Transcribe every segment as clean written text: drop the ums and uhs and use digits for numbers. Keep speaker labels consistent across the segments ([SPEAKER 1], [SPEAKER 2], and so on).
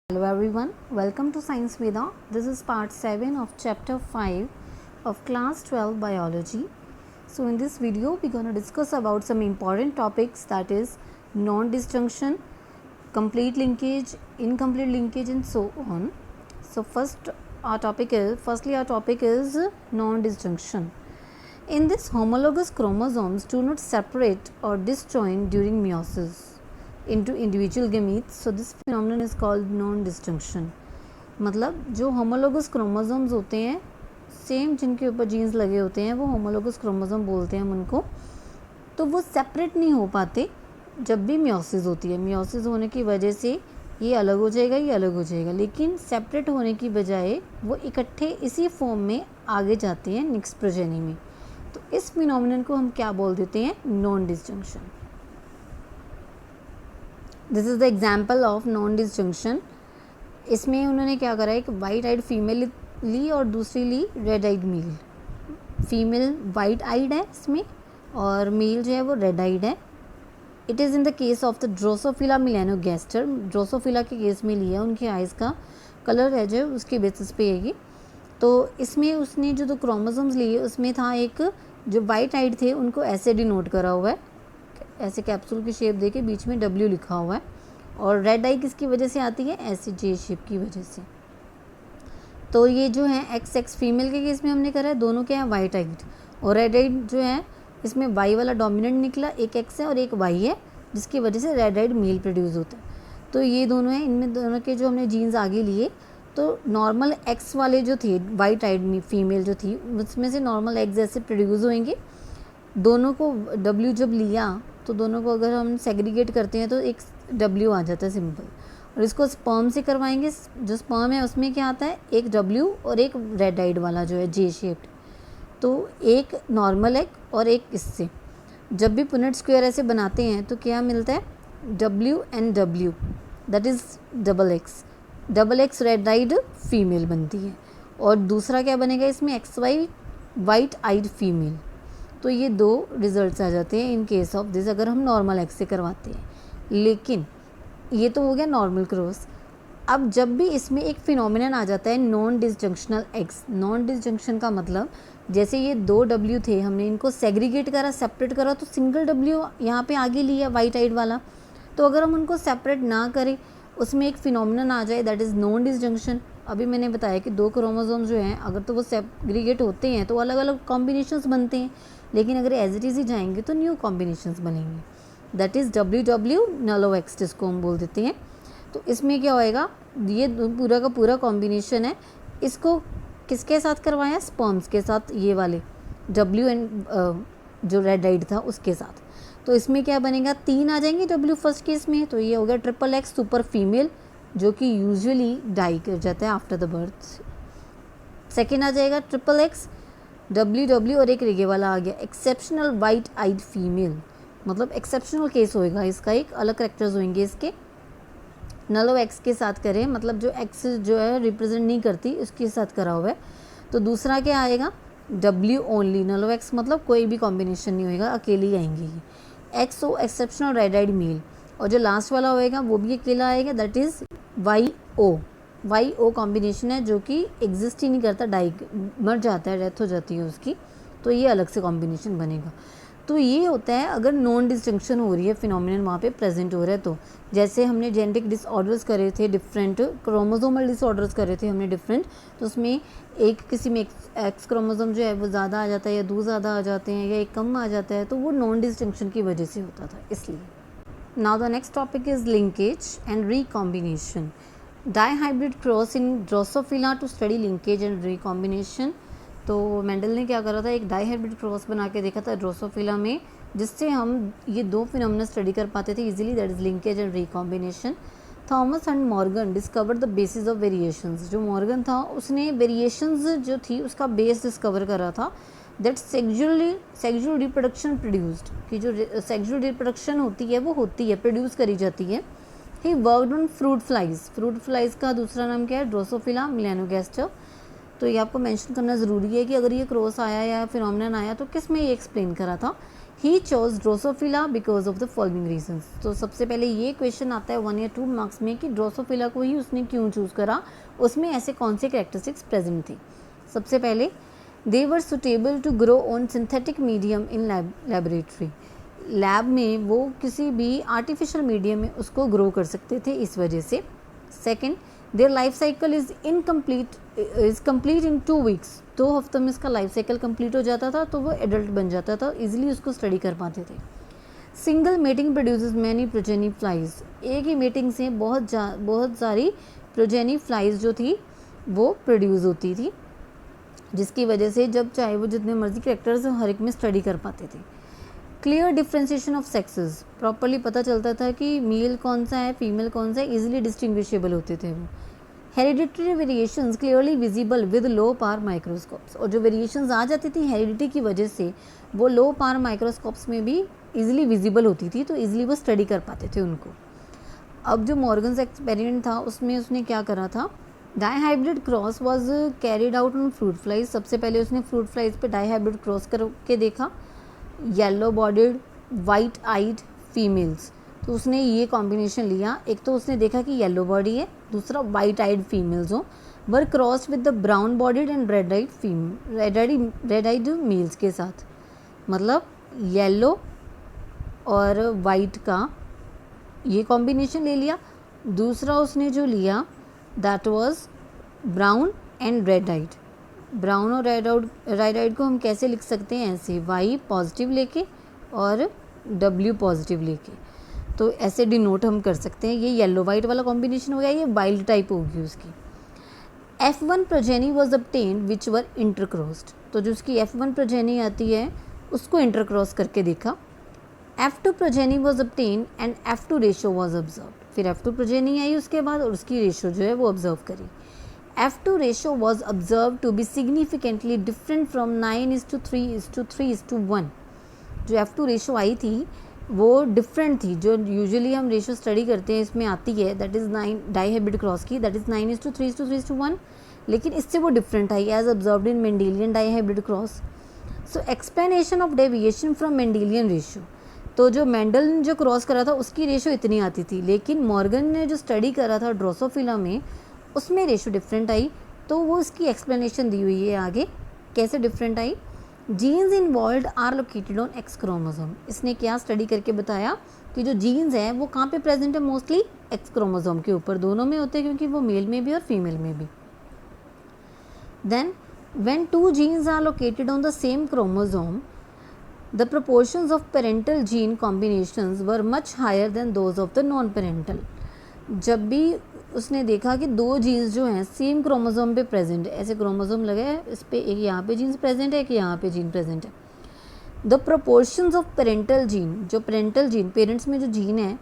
[SPEAKER 1] Hello everyone, welcome to Science Veda. This is part 7 of chapter 5 of class 12 biology. So in this video we're going to discuss about some important topics, that is non-disjunction, complete linkage, incomplete linkage and so on. So firstly our topic is non-disjunction. In this, homologous chromosomes do not separate or disjoin during meiosis into individual gametes. So this phenomenon is called non-disjunction. मतलब जो homologous chromosomes होते हैं, same जिनके ऊपर jeans लगे होते हैं, वो होमोलोगस क्रोमोसोम बोलते हैं हम उनको. तो वो सेपरेट नहीं हो पाते जब भी मियोसिस होती है. मियोसिस होने की वजह से ये अलग हो जाएगा, ये अलग हो जाएगा, लेकिन सेपरेट होने की बजाय वो इकट्ठे इसी फॉर्म में आगे जाते हैं नेक्स्ट प्रोजेनी में. तो इस फिनोमिनन को हम क्या बोल देते हैं? Non disjunction. This is the example of non disjunction. इसमें उन्होंने क्या करा, एक वाइट आइड फीमेल ली और दूसरी ली red eyed male. Female white eyed है इसमें और मेल जो है वो रेड आइड है. It is in the case of the drosophila melanogaster. Drosophila के केस में लिया, उनके आइज़ का कलर है जो उसके बेसिस पे है ये. तो इसमें उसने जो दो क्रोमोसोम्स लिए उसमें था एक जो वाइट आइड थे उनको ऐसे डिनोट करा हुआ है, ऐसे कैप्सूल की शेप देके बीच में W लिखा हुआ है. और रेड आई किसकी वजह से आती है? ऐसे J शेप की वजह से. तो ये जो है XX फीमेल के केस में हमने करा है, दोनों क्या है? White eyed. और रेड आइड जो है इसमें Y वाला डोमिनेंट निकला, एक X है और एक Y है, जिसकी वजह से रेड आइड मेल प्रोड्यूस होता है. तो ये दोनों हैं, इनमें दोनों के जो हमने जीन्स आगे लिए, तो नॉर्मल एक्स वाले जो थे वाइट आइड में फीमेल जो थी उसमें से नॉर्मल एग्स ऐसे प्रोड्यूस होंगे. दोनों को W जब लिया तो दोनों को अगर हम सेग्रीगेट करते हैं तो एक W आ जाता है सिंपल. और इसको स्पर्म से करवाएंगे, जो स्पर्म है उसमें क्या आता है? एक W और एक रेड आइड वाला जो है J शेप्ड. तो एक नॉर्मल एग और एक इससे जब भी पुनेट स्क्वायर ऐसे बनाते हैं तो क्या मिलता है? W and W, that is double X red eyed female बनती है. और दूसरा क्या बनेगा इसमें? XY white eyed female. तो ये दो रिजल्ट्स आ जाते हैं इन केस ऑफ दिस, अगर हम नॉर्मल एक्स से करवाते हैं. लेकिन ये तो हो गया नॉर्मल क्रॉस. अब जब भी इसमें एक फिनोमिनन आ जाता है नॉन डिसजंक्शनल एक्स. नॉन डिसजंक्शन का मतलब जैसे ये दो W थे, हमने इनको सेग्रीगेट करा, सेपरेट करा, तो सिंगल W यहाँ पे आगे लिया वाइट आइड वाला. तो अगर हम उनको सेपरेट ना करें, उसमें एक फिनोमिनन आ जाए, दैट इज़ नॉन डिसजंक्शन. अभी मैंने बताया कि दो क्रोमोसोम जो हैं अगर तो वो सेग्रीगेट होते हैं तो अलग अलग कॉम्बिनेशंस बनते हैं, लेकिन अगर एज इट इज़ ही जाएंगे तो न्यू कॉम्बिनेशंस बनेंगे. दैट इज़ WW नलो एक्स जिसको हम बोल देते हैं. तो इसमें क्या होएगा? ये पूरा का पूरा कॉम्बिनेशन है. इसको किसके साथ करवाया? स्पर्म्स के साथ, ये वाले W एंड जो रेड आइड था उसके साथ. तो इसमें क्या बनेगा? 3 आ जाएंगे W फर्स्ट केस में. तो ये हो गया XXX सुपर फीमेल, जो कि यूजुअली डाई कर जाता है आफ्टर द बर्थ. सेकेंड आ जाएगा XXX WW और एक रेगे वाला आ गया एक्सेप्शनल वाइट आइड फीमेल. मतलब एक्सेप्शनल केस होएगा इसका, एक अलग करेक्टर्स होंगे इसके. नलो एक्स के साथ करें, मतलब जो एक्स जो है रिप्रेजेंट नहीं करती उसके साथ करा हुआ है. तो दूसरा क्या आएगा? W only. नलो एक्स मतलब कोई भी कॉम्बिनेशन नहीं होएगा, अकेले ही आएंगे ये. XO exceptional red eyed male. और जो लास्ट वाला होएगा वो भी अकेला आएगा, दैट इज़ YO कॉम्बिनेशन है, जो कि एग्जिस्ट ही नहीं करता, डाई मर जाता है, डेथ हो जाती है उसकी. तो ये अलग से कॉम्बिनेशन बनेगा. तो ये होता है अगर नॉन डिसजंक्शन हो रही है, फिनोमिनन वहाँ पे प्रेजेंट हो रहा है. तो जैसे हमने जेनेटिक डिसऑर्डर्स करे थे डिफरेंट, क्रोमोसोमल डिसऑर्डर्स करे थे हमने डिफरेंट, तो उसमें एक किसी में एक्स क्रोमोसोम जो है वो ज़्यादा आ जाता है या 2 ज़्यादा आ जाते हैं या एक कम आ जाता है, तो वो नॉन डिसजंक्शन की वजह से होता था, इसलिए. Now the next topic is linkage and recombination. Dihybrid cross in Drosophila to study linkage and recombination. तो मेंडल ने क्या करा था, एक डाईहाइब्रिड क्रॉस बना के देखा था ड्रोसोफिला में, जिससे हम ये दो फिनोमिना स्टडी कर पाते थे easily, that is linkage and recombination. Thomas and Morgan discovered the basis of variations. जो मॉर्गन था उसने वेरिएशंस जो थी उसका बेस डिस्कवर करा था, दैट सेक्सुअल रिप्रोडक्शन प्रोड्यूस्ड, कि जो सेक्सुअल रिप्रोडक्शन होती है वो होती है, प्रोड्यूस करी जाती है. He worked on fruit flies का दूसरा नाम क्या है? ड्रोसोफिला मेलानोगैस्टर. तो ये आपको मेंशन करना ज़रूरी है कि अगर ये क्रॉस आया या फिनोमिनन आया तो किस में ये एक्सप्लेन करा था. He chose Drosophila because of the following reasons. तो सबसे पहले ये क्वेश्चन आता है 1 या 2 मार्क्स में कि ड्रोसोफिला को ही उसने क्यों चूज़ करा, उसमें ऐसे कौन से कैरेक्टरिस्टिक्स प्रेजेंट थी। सबसे पहले they were suitable to grow on synthetic medium in laboratory. Lab में वो किसी भी आर्टिफिशियल मीडियम में उसको ग्रो कर सकते थे, इस वजह से। Second, their life cycle is complete in 2 weeks. 2 हफ्तों में इसका लाइफ साइकिल कंप्लीट हो जाता था, तो वो एडल्ट बन जाता था, इजीली उसको स्टडी कर पाते थे। Single mating produces many progeny flies. एक ही मेटिंग से बहुत सारी प्रोजेनी फ्लाइज जो थी वो प्रोड्यूस होती थी, जिसकी वजह से जब चाहे वो जितने मर्जी कैरेक्टर्स हर एक में स्टडी कर पाते थे। Clear differentiation of sexes, properly पता चलता था कि मेल कौन सा है, फीमेल कौन सा है, इजीली डिस्टिंग्विशेबल होते थे वो। Hereditary variations clearly visible with low power microscopes, और जो वेरिएशंस आ जाती थी हेरिडिटी की वजह से वो लो पावर माइक्रोस्कोप्स में भी इजीली विजिबल होती थी, तो इजीली वो स्टडी कर पाते थे उनको। अब जो मॉर्गन्स एक्सपेरिमेंट था उसमें उसने क्या करा था, dihybrid cross was carried out on fruit flies. सबसे पहले उसने फ्रूट फ्लाइज पे डाईहाइब्रिड क्रॉस करके देखा, yellow bodied white eyed females. तो उसने ये कॉम्बिनेशन लिया, एक तो उसने देखा कि येलो बॉडी है, दूसरा वाइट आइड फीमेल्स हो, were crossed with the brown bodied and red eyed males के साथ। मतलब येलो और वाइट का ये कॉम्बिनेशन ले लिया। दूसरा उसने जो लिया that was brown and red eyed. Brown और रेड आइड को हम कैसे लिख सकते हैं, ऐसे वाई पॉजिटिव लेके और डब्ल्यू पॉजिटिव लेके, तो ऐसे डिनोट हम कर सकते हैं। ये येलो वाइट वाला कॉम्बिनेशन हो गया, ये वाइल्ड टाइप होगी उसकी। F1 प्रोजेनी वॉज obtained विच वर इंटरक्रॉस्ड। तो जो उसकी F1 प्रोजेनी आती है उसको इंटरक्रॉस करके देखा। F2 progeny was obtained and F2 ratio was observed. फिर F2 प्रोजेनी आई उसके बाद और उसकी रेशो जो है वो ऑब्जर्व करी। F2 ratio was observe to be significantly different from 9:3:3:1। जो F2 रेशो आई थी वो डिफरेंट थी, जो यूजुअली हम रेशो स्टडी करते हैं इसमें आती है, दैट इज़ 9 डाईहाइब्रिड क्रॉस की, दैट इज़ 9:3:3:1, लेकिन इससे वो डिफरेंट आई as observed in Mendelian dihybrid cross. So explanation of deviation from Mendelian ratio. तो जो मेंडल ने जो क्रॉस करा था उसकी रेशो इतनी आती थी, लेकिन मॉर्गन ने जो स्टडी करा था ड्रोसोफिला में उसमें रेशो डिफरेंट आई, तो वो इसकी एक्सप्लेनेशन दी हुई है आगे कैसे डिफरेंट आई। Genes involve are located on X chromosome. इसने क्या स्टडी करके बताया कि जो जीन्स हैं वो कहाँ पे प्रेजेंट है, मोस्टली एक्स क्रोमोसोम के ऊपर, दोनों में होते हैं क्योंकि वो मेल में भी और फीमेल में भी। Then when 2 genes are located on the same chromosome the proportions of parental gene combinations were much higher than those of the non-parental। जब भी उसने देखा कि 2 जीन्स जो हैं सेम क्रोमोसोम पे प्रेजेंट है, ऐसे क्रोमोसोम लगे हैं, इस पे एक यहाँ पे जीन्स प्रेजेंट है, एक यहाँ पे जीन प्रेजेंट है। The proportions of parental gene, जो पेरेंटल जीन पेरेंट्स में जो जीन है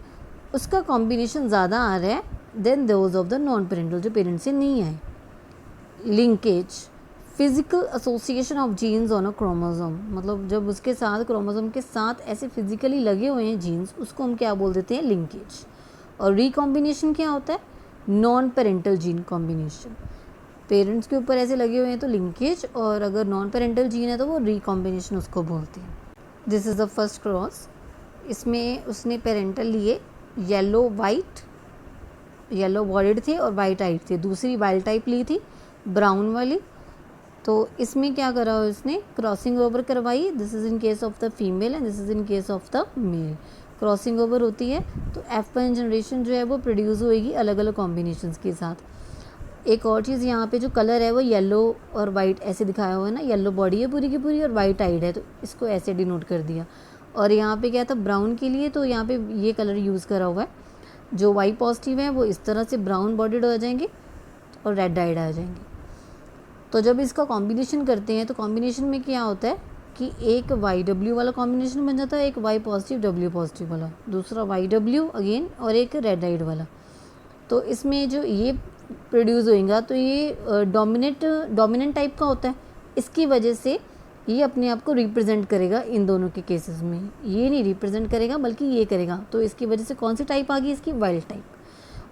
[SPEAKER 1] उसका कॉम्बिनेशन ज़्यादा आ रहा है than those of the non parental, जो पेरेंट्स से नहीं आए। Linkage physical association of genes on a chromosome, मतलब जब उसके साथ क्रोमोसोम के साथ ऐसे फिजिकली लगे हुए हैं जीन्स, उसको हम क्या बोल देते हैं, लिंकेज। और रिकॉम्बिनेशन क्या होता है, non parental gene combination. Parents के ऊपर ऐसे लगे हुए हैं तो लिंकेज, और अगर नॉन पेरेंटल जीन है तो वो रिकॉम्बिनेशन उसको बोलते हैं। This is the first cross. इसमें उसने पेरेंटल लिए येलो वाइट, येलो बॉडीड थे और वाइट आइड थे। दूसरी वाइल्ड टाइप ली थी ब्राउन वाली। तो इसमें क्या करा उसने, क्रॉसिंग ओवर करवाई। This is in case of the female and this is in case of the male. Crossing over होती है तो F1 जनरेशन जो है वो प्रोड्यूस होएगी अलग अलग कॉम्बिनेशंस के साथ। एक और चीज़, यहाँ पे जो कलर है वो येलो और वाइट ऐसे दिखाया हुआ है ना, येलो बॉडी है पूरी की पूरी और वाइट आइड है, तो इसको ऐसे डिनोट कर दिया। और यहाँ पे क्या था, ब्राउन के लिए तो यहाँ पे ये कलर यूज़ करा हुआ है। जो वाई पॉजिटिव है वो इस तरह से ब्राउन बॉडीड हो जाएंगे और रेड आइड आ जाएंगे। तो जब इसका कॉम्बिनेशन करते हैं तो कॉम्बिनेशन में क्या होता है कि एक वाई डब्ल्यू वाला कॉम्बिनेशन बन जाता है, एक वाई पॉजिटिव डब्ल्यू पॉजिटिव वाला, दूसरा वाई डब्ल्यू अगेन और एक रेड आइड वाला। तो इसमें जो ये प्रोड्यूस होएगा तो ये डोमिनेंट टाइप का होता है, इसकी वजह से ये अपने आप को रिप्रेजेंट करेगा इन दोनों के केसेस में। ये नहीं रिप्रेजेंट करेगा बल्कि ये करेगा, तो इसकी वजह से कौन सी टाइप आ गई, इसकी वाइल्ड टाइप।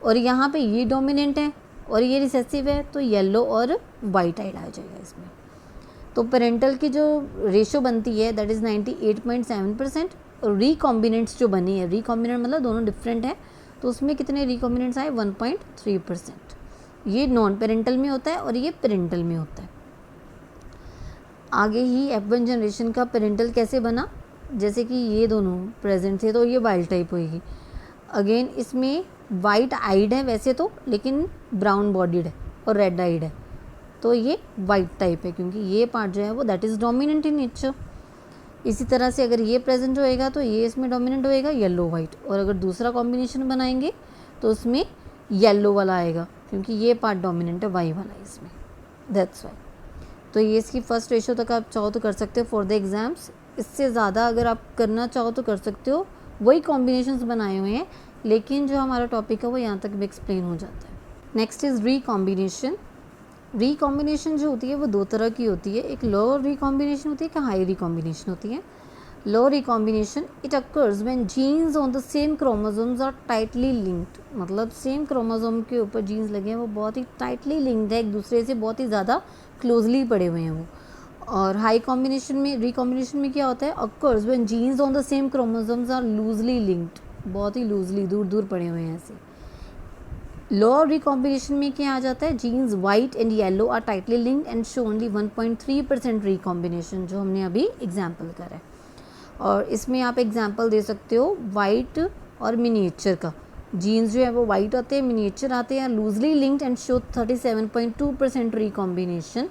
[SPEAKER 1] और यहाँ पे ये डोमिनेंट है और ये रिसेसिव है, तो येलो और वाइट आइड आ जाएगा इसमें। तो पेरेंटल की जो रेशो बनती है दैट इज़ 98.7%, और रिकॉम्बिनेंट्स जो बनी है, रिकॉम्बिनेंट मतलब दोनों डिफरेंट है, तो उसमें कितने रिकॉम्बिनेंट्स आए 1.3%। ये नॉन पेरेंटल में होता है और ये पेरेंटल में होता है। आगे ही F1 जनरेशन का पेरेंटल कैसे बना, जैसे कि ये दोनों प्रेजेंट थे तो ये वाइल्ड टाइप होएगी। अगेन इसमें वाइट आइड है वैसे तो, लेकिन ब्राउन बॉडीड है और रेड आइड है, तो ये वाइट टाइप है क्योंकि ये पार्ट जो है वो that is dominant in nature. इसी तरह से अगर ये प्रेजेंट होएगा तो ये इसमें डोमिनेंट होएगा येलो वाइट, और अगर दूसरा कॉम्बिनेशन बनाएंगे तो उसमें येलो वाला आएगा क्योंकि ये पार्ट डोमिनेंट है वाई वाला इसमें, दैट्स वाई। तो ये इसकी फर्स्ट रेशो तक आप चाहो तो कर सकते हो फॉर द एग्ज़ाम्स। इससे ज़्यादा अगर आप करना चाहो तो कर सकते हो, वही कॉम्बिनेशंस बनाए हुए हैं, लेकिन जो हमारा टॉपिक है वो यहाँ तक भी एक्सप्लेन हो जाता है। Next is recombination. रिकॉम्बिनेशन जो होती है वो दो तरह की होती है, एक लो रिकॉम्बिनेशन होती है, एक हाई रिकॉम्बिनेशन होती है। Low recombination it occurs when genes on the same chromosomes are tightly linked, मतलब सेम क्रोमोसोम के ऊपर जीन्स लगे हैं वो बहुत ही टाइटली लिंक्ड है, एक दूसरे से बहुत ही ज़्यादा क्लोजली पड़े हुए हैं वो। और हाई कॉम्बिनेशन में, रिकॉम्बिनेशन में क्या होता है, occurs when genes on the same chromosomes are loosely linked, बहुत ही लूजली दूर दूर पड़े हुए हैं ऐसे। लो रिकॉम्बिनेशन में क्या आ जाता है, genes white and yellow are tightly linked and show only 1.3% recombination, जो हमने अभी एग्जाम्पल करा है। और इसमें आप एग्जाम्पल दे सकते हो वाइट और मिनिएचर का, जीन्स जो है वो वाइट आते हैं, मिनिएचर आते हैं, loosely linked and show 37.2% recombination.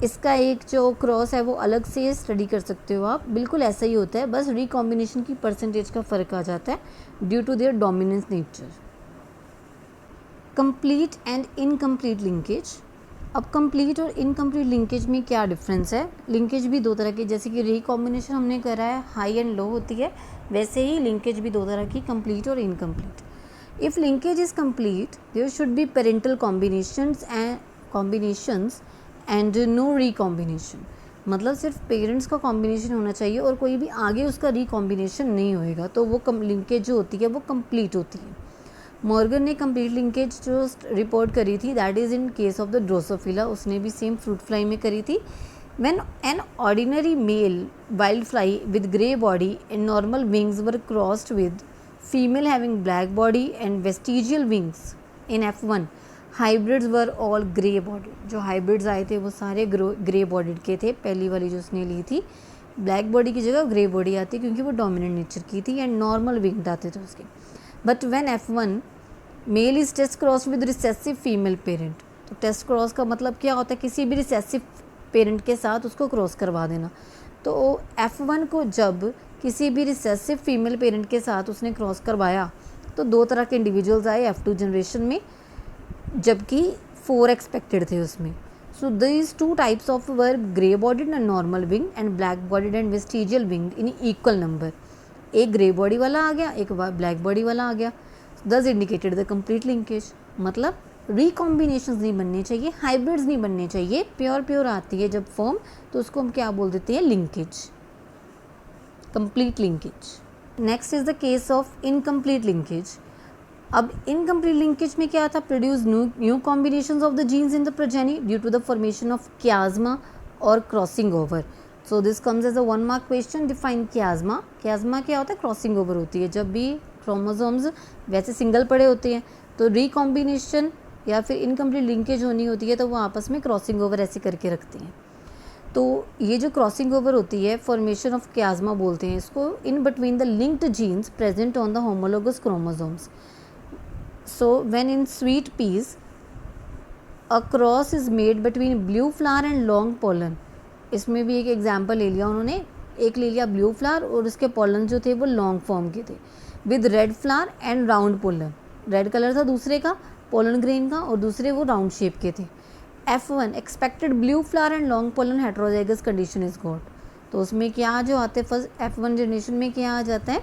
[SPEAKER 1] इसका एक जो क्रॉस है वो अलग से स्टडी कर सकते हो आप, बिल्कुल ऐसा ही होता है, बस रिकॉम्बिनेशन की परसेंटेज का फ़र्क आ जाता है due to their dominance nature. Complete and incomplete linkage. अब कंप्लीट और इनकम्प्लीट लिंकेज में क्या डिफरेंस है, लिंकेज भी दो तरह की, जैसे कि रिकॉम्बिनेशन हमने करा है हाई एंड लो होती है, वैसे ही लिंकेज भी दो तरह की, कंप्लीट और incomplete. If linkage is complete there should be parental combinations and no recombination, मतलब सिर्फ पेरेंट्स का कॉम्बिनेशन होना चाहिए और कोई भी आगे उसका रिकॉम्बिनेशन नहीं होएगा, तो वो लिंकेज जो होती है वो कंप्लीट होती है। मॉर्गन ने कंप्लीट लिंकेज जो रिपोर्ट करी थी that is in case of the Drosophila, उसने भी सेम फ्रूट फ्लाई में करी थी। When an ordinary male wild fly with grey body and normal wings were crossed with female having black body and vestigial wings in F1, hybrids were all grey bodied. जो hybrids आए थे वो सारे grey bodied के थे, पहली वाली जो उसने ली थी ब्लैक बॉडी की जगह ग्रे बॉडी आती क्योंकि वो डोमिनेंट नेचर की थी, एंड नॉर्मल विंग्ड आते थे उसके। But when F1 male is test cross with recessive female parent, तो टेस्ट क्रॉस का मतलब क्या होता है, किसी भी रिसेसिव पेरेंट के साथ उसको क्रॉस करवा देना। तो F1 को जब किसी भी रिसेसिव फीमेल पेरेंट के साथ उसने क्रॉस करवाया तो दो तरह के इंडिविजुअल्स आए F2 जनरेशन में, जबकि 4 एक्सपेक्टेड थे उसमें। So these 2 types of were grey bodied and normal wing and black bodied and vestigial wing in equal number. एक ग्रे बॉडी वाला आ गया, एक ब्लैक बॉडी वाला आ गया, दस इंडिकेटेड द कंप्लीट लिंकेज। मतलब रिकॉम्बिनेशंस नहीं बनने चाहिए, हाइब्रिड्स नहीं बनने चाहिए, प्योर आती है जब फॉर्म तो उसको हम क्या बोल देते हैं, linkage, complete linkage. Next is the case of incomplete linkage. अब इनकम्प्लीट लिंकेज में क्या था, produce new combinations of the genes in the progeny due to the formation of chiasma और crossing over. So this comes as a 1 mark question. Define chiasma. Chiasma क्या होता है, crossing over होती है, जब भी क्रोमोसोम्स वैसे सिंगल पड़े होते हैं तो रिकॉम्बिनेशन या फिर इनकम्प्लीट लिंकेज होनी होती है तो वो आपस में क्रॉसिंग ओवर ऐसे करके रखते हैं। तो ये जो क्रॉसिंग ओवर होती है फॉर्मेशन ऑफ क्याज्मा बोलते हैं इसको, in between the linked genes present on the homologous chromosomes. So when in sweet peas a cross is made between blue flower and long pollen. इसमें भी एक एग्जाम्पल ले लिया उन्होंने, एक ले लिया ब्लू फ्लावर और उसके पोलन जो थे वो लॉन्ग फॉर्म के थे, with red flower and round pollen. Red colour था दूसरे का, पोलन ग्रेन का, और दूसरे वो राउंड शेप के थे। F1 expected blue flower and long pollen heterozygous condition is got. तो उसमें क्या जो आते हैं फर्स्ट F1 जनरेशन में क्या आ जाता है,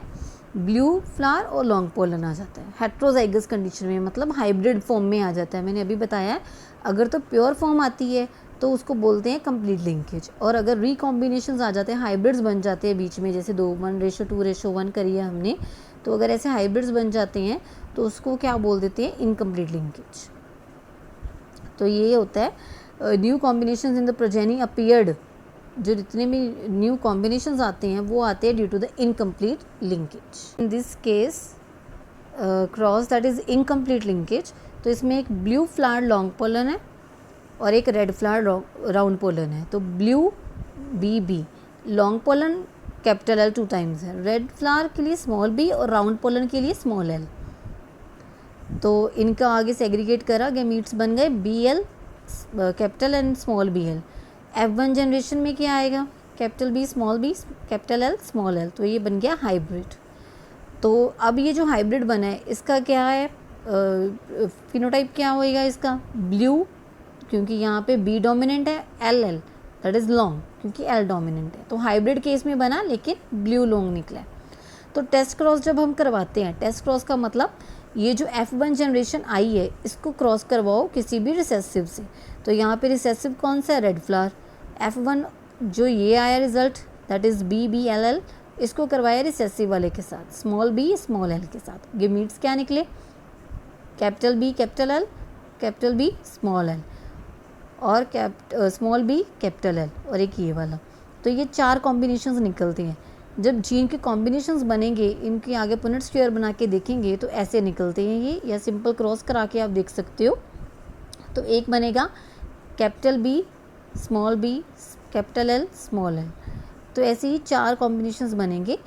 [SPEAKER 1] ब्लू फ्लावर और लॉन्ग पोलन आ जाता है हेट्रोजाइगस कंडीशन में, मतलब हाइब्रिड फॉर्म में आ जाता है। मैंने अभी बताया है, अगर तो प्योर फॉर्म आती है तो उसको बोलते हैं कंप्लीट लिंकेज, और अगर रिकॉम्बिनेशंस आ जाते हैं, हाइब्रिड्स बन जाते हैं बीच में, जैसे 1:2:1 करी है हमने, तो अगर ऐसे हाइब्रिड्स बन जाते हैं तो उसको क्या बोल देते हैं, इनकम्प्लीट लिंकेज। तो ये होता है new combinations in the progeny appeared, जो जितने भी न्यू कॉम्बिनेशंस आते हैं वो आते हैं due to the incomplete linkage. In this case cross that is incomplete linkage, तो इसमें एक ब्लू फ्लावर लॉन्ग पोलन है और एक रेड फ्लावर राउंड पोलन है। तो blue B, long pollen capital L 2 times है, रेड फ्लावर के लिए स्मॉल बी और राउंड पोलन के लिए स्मॉल एल। तो इनका आगे सेग्रीगेट करा, गैमीट्स बन गए B L capital and small B L. F1 generation में क्या आएगा, capital B small B capital L small L, तो ये बन गया हाइब्रिड। तो अब ये जो हाइब्रिड बना है इसका क्या है, फिनोटाइप क्या होएगा इसका, ब्लू, क्योंकि यहाँ पे बी डोमिनेंट है, L L that is long क्योंकि एल डोमिनेंट है। तो हाइब्रिड केस में बना लेकिन ब्लू लॉन्ग निकला है। तो टेस्ट क्रॉस जब हम करवाते हैं, टेस्ट क्रॉस का मतलब ये जो F1 जनरेशन आई है इसको क्रॉस करवाओ किसी भी रिसेसिव से। तो यहाँ पे रिसेसिव कौन सा है, रेड फ्लावर। F1 जो ये आया result that is B B L L, इसको करवाया रिसेसिव वाले के साथ, स्मॉल बी स्मॉल एल के साथ। गिमीट्स क्या निकले, capital B capital L capital B small L और स्मॉल बी कैपिटल एल और एक ये वाला। तो ये 4 कॉम्बिनेशंस निकलते हैं। जब जीन के कॉम्बिनेशंस बनेंगे, इनके आगे पुनेट स्क्वायर बना के देखेंगे तो ऐसे निकलते हैं ये, या सिंपल क्रॉस करा के आप देख सकते हो। तो एक बनेगा capital B small B capital L small L. तो ऐसे ही 4 कॉम्बिनेशंस बनेंगे।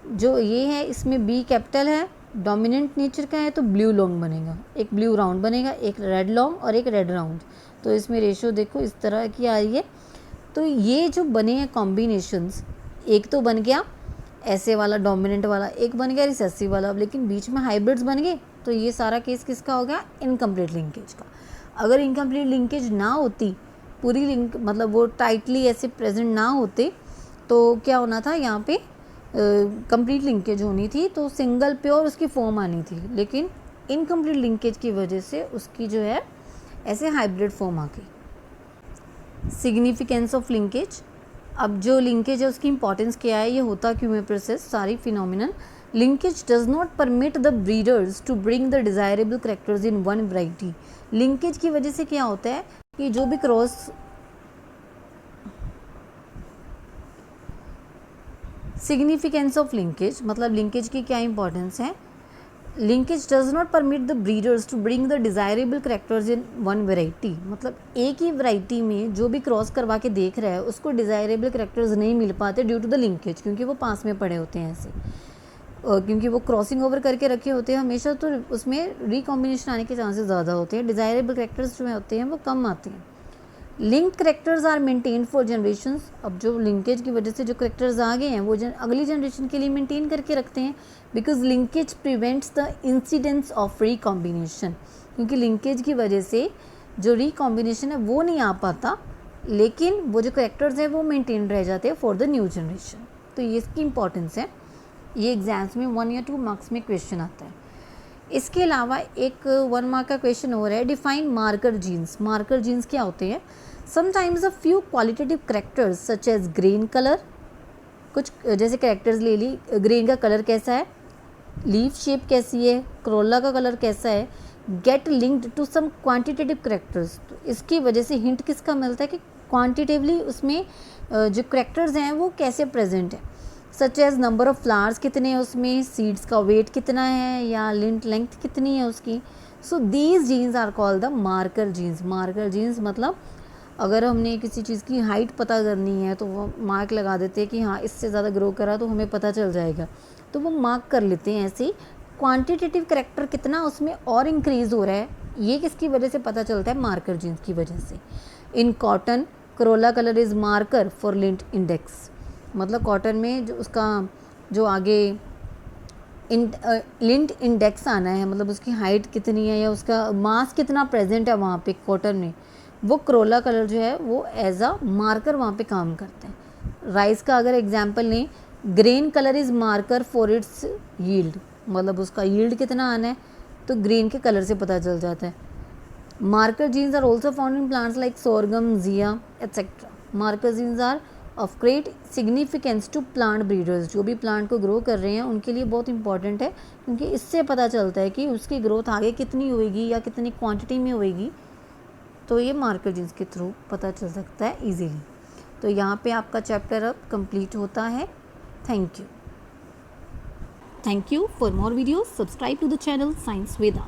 [SPEAKER 1] जो ये है इसमें बी कैपिटल है, डोमिनेंट नेचर का है, तो ब्लू लॉन्ग बनेगा, एक ब्लू राउंड बनेगा, एक रेड लॉन्ग और एक रेड राउंड। तो इसमें रेशो देखो इस तरह की आ रही है। तो ये जो बने हैं कॉम्बिनेशंस, एक तो बन गया ऐसे वाला डोमिनेंट वाला, एक बन गया रिसेसिव वाला, लेकिन बीच में हाइब्रिड्स बन गए। तो ये सारा केस किसका हो गया, इनकम्प्लीट लिंकेज का। अगर इनकम्प्लीट लिंकेज ना होती, पूरी लिंक मतलब वो टाइटली ऐसे प्रेजेंट ना होते, तो क्या होना था, यहाँ पे कंप्लीट लिंकेज होनी थी, तो सिंगल प्योर उसकी फॉर्म आनी थी। लेकिन इनकम्प्लीट लिंकेज की वजह से उसकी जो है ऐसे हाइब्रिड फॉर्म आ गई। सिग्निफिकेंस ऑफ लिंकेज, अब जो लिंकेज है उसकी इंपॉर्टेंस क्या है, ये होता क्यों है प्रोसेस, सारी phenomenon. Linkage does not permit the breeders to bring the desirable characters in one variety. लिंकेज की वजह से क्या होता है कि जो भी क्रॉस, सिग्निफिकेंस ऑफ लिंकेज मतलब लिंकेज की क्या इंपॉर्टेंस है। Linkage does not permit the breeders to bring the desirable characters in one variety, मतलब एक ही वैरायटी में जो भी क्रॉस करवा के देख रहा है उसको डिजायरेबल करेक्टर्स नहीं मिल पाते ड्यू टू द लिंकेज, क्योंकि वो पास में पड़े होते हैं ऐसे, क्योंकि वो क्रॉसिंग ओवर करके रखे होते हैं हमेशा, तो उसमें रिकॉम्बिनेशन आने के चांसेस ज़्यादा होते हैं। डिजायरेबल करेक्टर्स जो होते हैं वो कम आते हैं। Link characters are maintain for generations, अब जो लिंकेज की वजह से जो करेक्टर्स आ गए हैं वो अगली जनरेशन के लिए मेंटेन करके रखते हैं, because linkage prevents the incidence of recombination, क्योंकि लिंकेज की वजह से जो रिकॉम्बिनेशन है वो नहीं आ पाता, लेकिन वो जो करेक्टर्स हैं वो मेंटेन रह जाते हैं फॉर द न्यू जनरेशन। तो ये इसकी इंपॉर्टेंस है, ये एग्जाम्स में 1 या 2 मार्क्स में क्वेश्चन आता है। इसके अलावा एक 1 मार्क का क्वेश्चन हो रहा है, define marker genes. Marker genes क्या होते हैं, sometimes a few qualitative characters such as grain colour, कुछ जैसे करेक्टर्स ले ली, ग्रेन का कलर कैसा है, लीफ शेप कैसी है, करोला का कलर कैसा है, get linked to some quantitative characters. तो इसकी वजह से हिंट किसका मिलता है कि क्वांटिटेवली उसमें जो करेक्टर्स हैं वो कैसे प्रेजेंट है, such as number of flowers कितने हैं उसमें, सीड्स का वेट कितना है, या लिंट लेंथ कितनी है उसकी। So these genes are called the marker genes. Marker genes मतलब अगर हमने किसी चीज़ की हाइट पता करनी है तो वो मार्क लगा देते हैं कि हाँ इससे ज़्यादा ग्रो करा तो हमें पता चल जाएगा, तो वो मार्क कर लेते हैं। ऐसे ही क्वांटिटेटिव करेक्टर कितना उसमें और इंक्रीज़ हो रहा है, ये किसकी वजह से पता चलता है, मार्कर जीन्स की वजह से। In cotton Corolla colour is marker for lint index, मतलब कॉटन में जो उसका जो आगे लिंट इंडेक्स आना है, मतलब उसकी हाइट कितनी है या उसका मास कितना प्रेजेंट है वहाँ पे कॉटन में, वो करोला कलर जो है वो एज अ मार्कर वहाँ पे काम करते हैं। राइस का अगर एग्जांपल लें, green colour is marker for its yield, मतलब उसका यील्ड कितना आना है तो ग्रेन के कलर से पता चल जाता है। Marker genes are also found in plants like sorghum, zea etcetera. Marker genes are of great significance to plant breeders, जो भी प्लांट को ग्रो कर रहे हैं उनके लिए बहुत इंपॉर्टेंट है, क्योंकि इससे पता चलता है कि उसकी ग्रोथ आगे कितनी होएगी या कितनी क्वांटिटी में होएगी, तो ये मार्कर जीन्स के थ्रू पता चल सकता है इजीली। तो यहाँ पे आपका चैप्टर अब कंप्लीट होता है। Thank you. For more videos, subscribe to the channel Science Veda.